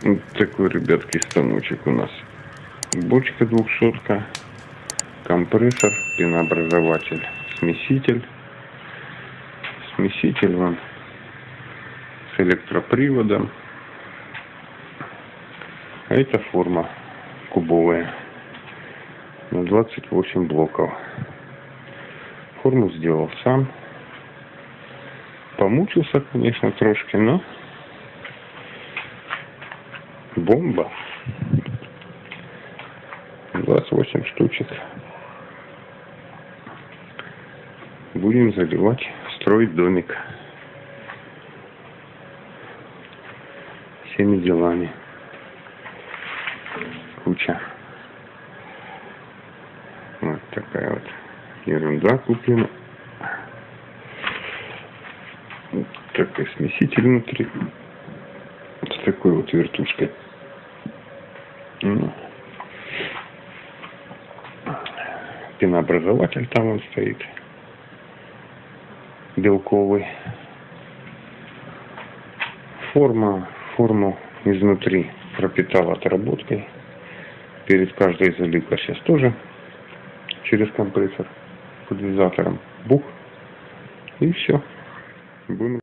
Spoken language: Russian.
Вот такой, ребятки, станочек у нас. Бочка 200, компрессор, пенообразователь, смеситель. Смеситель вон с электроприводом. А это форма кубовая на 28 блоков. Форму сделал сам. Помучился, конечно, трошки, но бомба. 28 штучек. Будем заливать, строить домик. Всеми делами. Куча. Вот такая вот ерунда куплена. Вот такой смеситель внутри. С такой вот вертушкой. Пенообразователь там он стоит. Белковый. Форму изнутри пропитал отработкой. Перед каждой заливкой сейчас тоже через компрессор пульверизатором бух. И все. Будем